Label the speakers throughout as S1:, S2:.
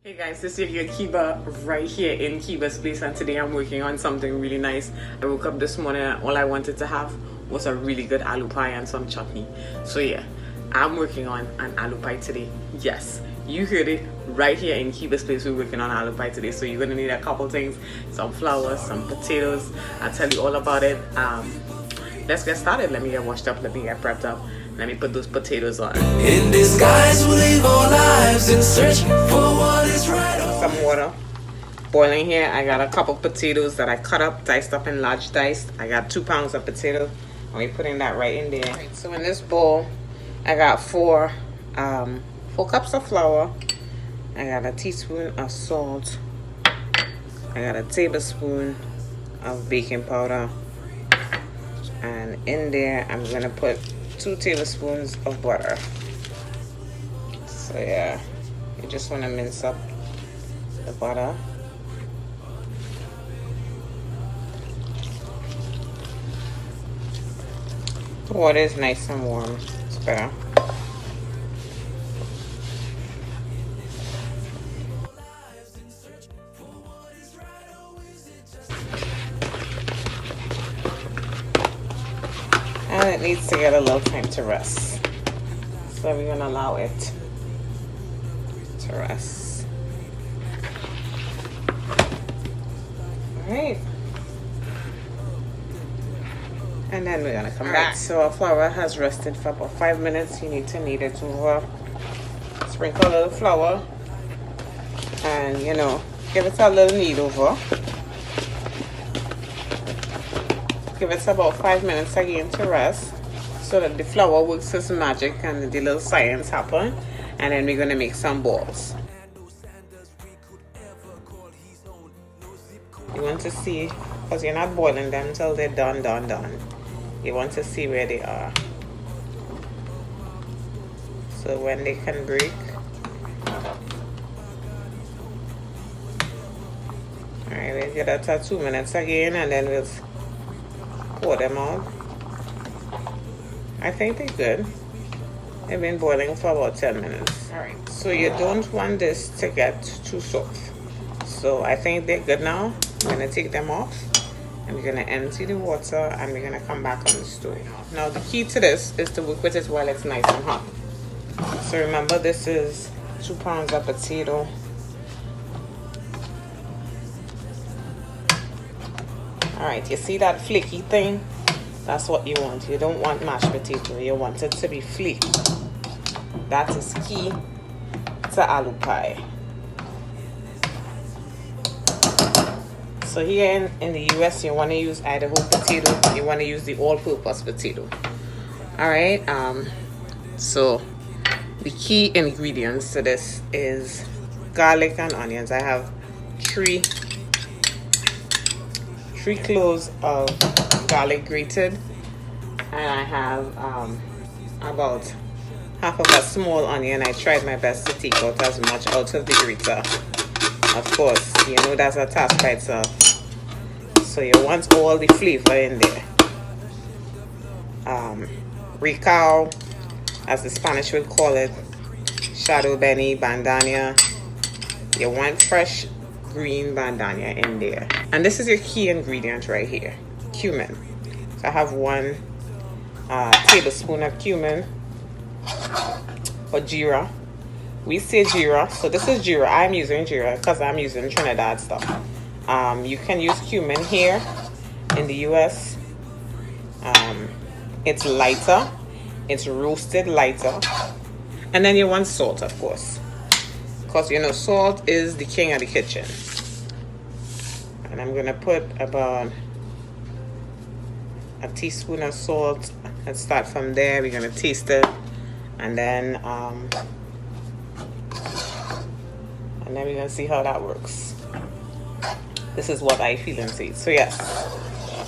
S1: Hey guys, this is your Kiba right here in Kiba's place, and today I'm working on something really nice. I woke up this morning and all I wanted to have was a really good aloo pie and some chutney. So yeah, I'm working on an aloo pie today. Yes, you heard it right here in Kiba's place. We're working on aloo pie today. So you're gonna need a couple things: some flour, some potatoes. I'll tell you all about it. Let's get started. Let me get washed up. Let me get prepped up. Let me put those potatoes on.
S2: In disguise, we live our lives in search for what is right.
S1: Some water boiling here. I got a couple potatoes that I cut up, diced up in large dice. I got 2 pounds of potato. And we're putting that right in there. Right, so in this bowl, I got four cups of flour. I got a teaspoon of salt. I got a tablespoon of baking powder. And in there, I'm gonna put 2 tablespoons of butter. So yeah, you just want to mince up the butter. The water is nice and warm. It's better. And it needs to get a little time to rest. So we're gonna allow it to rest. Alright. And then we're gonna come back. So our flour has rested for about 5 minutes. You need to knead it over. Sprinkle a little flour. And give it a little knead over. Give it about 5 minutes again to rest so that the flour works its magic and the little science happen. And then we're gonna make some balls. You want to see, because you're not boiling them until they're done. You want to see where they are. So when they can break. Alright, we'll give that 2 minutes again and then we'll pour them out. I think they're good. They've been boiling for about 10 minutes. Alright, so you don't want this to get too soft. So I think they're good now. I'm gonna take them off and we're gonna empty the water and we're gonna come back on the stove. Now the key to this is to work with it while it's nice and hot. So remember, this is 2 pounds of potato. Alright, you see that flaky thing? That's what you want. You don't want mashed potato. You want it to be flaky. That is key to aloo pie. So here in the US, you want to use either whole potato. You want to use the all-purpose potato. Alright, so the key ingredients to this is garlic and onions. I have three cloves of garlic grated, and I have about half of a small onion. I tried my best to take out as much out of the grater. Of course, that's a task by itself. So you want all the flavor in there. Recao, as the Spanish would call it, shadow benny, bandana. You want fresh green bandana in there. And this is your key ingredient right here, cumin. So I have 1 tablespoon of cumin, or geera. We say geera, so this is geera. I'm using geera because I'm using Trinidad stuff. You can use cumin here in the US. It's lighter, it's roasted lighter. And then you want salt, of course, because salt is the king of the kitchen. And I'm gonna put about a teaspoon of salt. Let's start from there. We're gonna taste it, and then we're gonna see how that works. This is what I feel and see. So yes,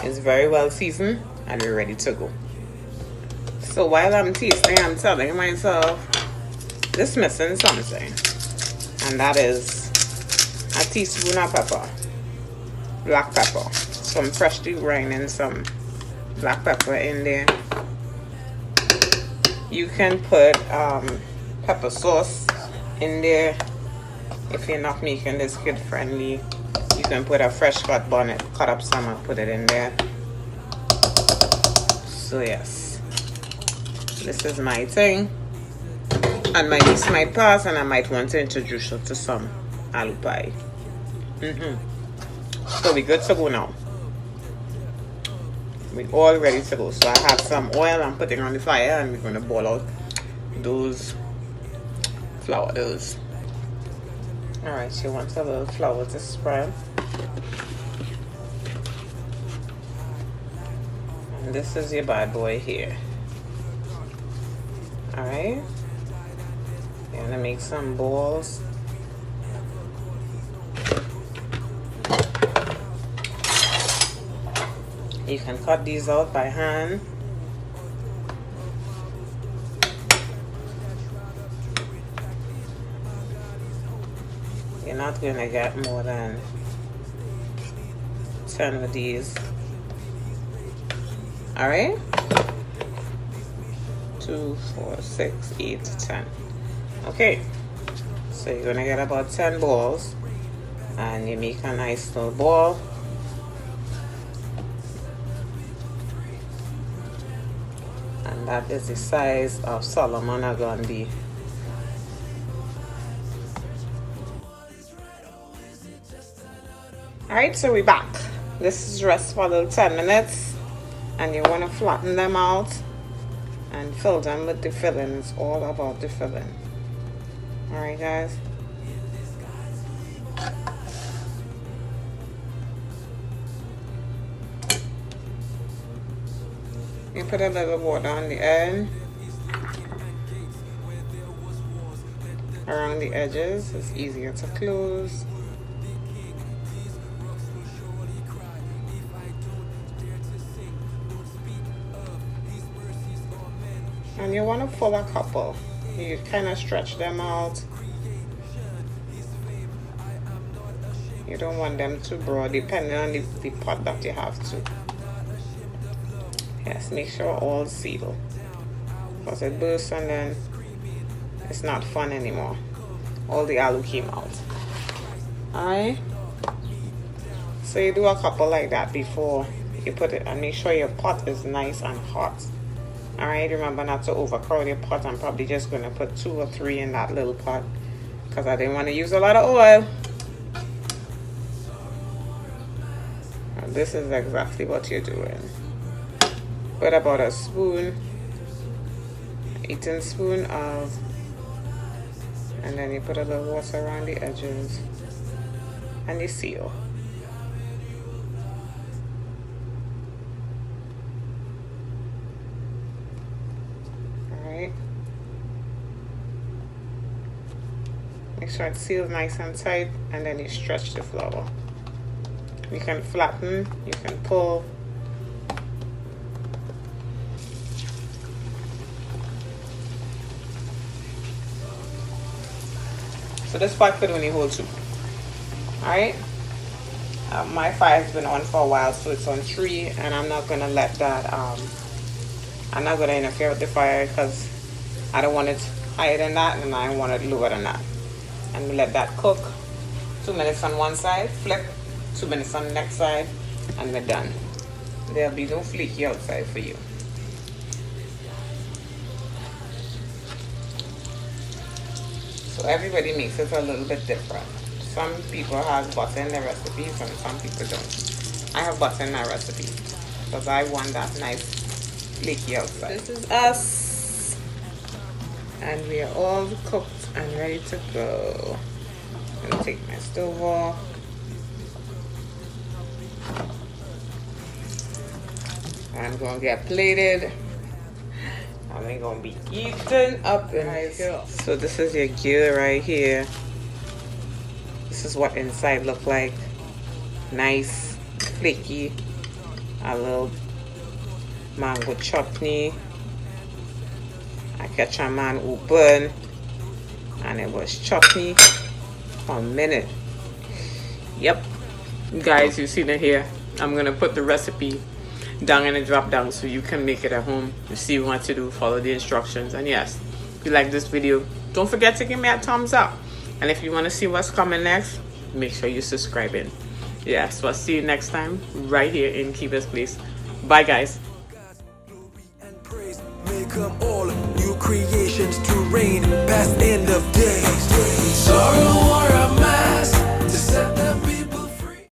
S1: it's very well seasoned and we're ready to go. So while I'm tasting, I'm telling myself this missing something, and that is a teaspoon of pepper, black pepper. So I'm freshly grinding some black pepper in there. You can put pepper sauce in there. If you're not making this kid friendly, you can put a fresh cut bonnet, cut up some and put it in there. So yes, this is my thing. And my niece might pass and I might want to introduce her to some aloo pie. So we good to go now. We all ready to go. So I have some oil I'm putting on the fire and we're going to boil out those flour doughs. Alright, you want a little flour to spread. And this is your bad boy here. Alright. You're gonna make some balls. You can cut these out by hand. You're not gonna get more than 10 of these. Alright? 2, 4, 6, 8, 10. Okay, so you're gonna get about 10 balls and you make a nice little ball. And that is the size of Solomon are gonna be. Alright, so we're back. This is rest for a little 10 minutes and you want to flatten them out and fill them with the filling. It's all about the filling. Alright guys. You put a little water on the end. Around the edges. It's easier to close. And you want to pull a couple. You kind of stretch them out. You don't want them too broad, depending on the pot that you have to. Yes, make sure all seal. Because it bursts and then it's not fun anymore. All the aloo came out. Alright? So you do a couple like that before you put it, and make sure your pot is nice and hot. Alright, remember not to overcrowd your pot. I'm probably just going to put 2 or 3 in that little pot because I didn't want to use a lot of oil. And this is exactly what you're doing. Put about a spoon, eating spoon of, and then you put a little water around the edges and you seal. Make sure it seals nice and tight, and then you stretch the flour. You can flatten, you can pull. So this pot could only hold 2. Alright? My fire's been on for a while, so it's on 3, and I'm not gonna let that I'm not gonna interfere with the fire because I don't want it higher than that and I want it lower than that. And we let that cook 2 minutes on one side, flip, 2 minutes on the next side, and we're done. There'll be no flaky outside for you. So everybody makes it a little bit different. Some people have butter in their recipes and some people don't. I have butter in my recipe because I want that nice flaky outside. This is us. And we are all cooked and ready to go. I'm gonna take my stove off. I'm gonna get plated. And we're gonna be eaten up in here. So this is your geera right here. This is what inside look like. Nice, flaky. A little mango chutney. I catch a man open and it was chutney for a minute. Yep, guys, you see that here. I'm gonna put the recipe down in the drop down so you can make it at home. You see what to do, follow the instructions. And yes, if you like this video, don't forget to give me a thumbs up And if you want to see what's coming next, make sure you subscribe in. Yeah, so I'll see you next time right here in Kiba's Place. Bye, guys.
S2: Make them all new creations to reign, past end of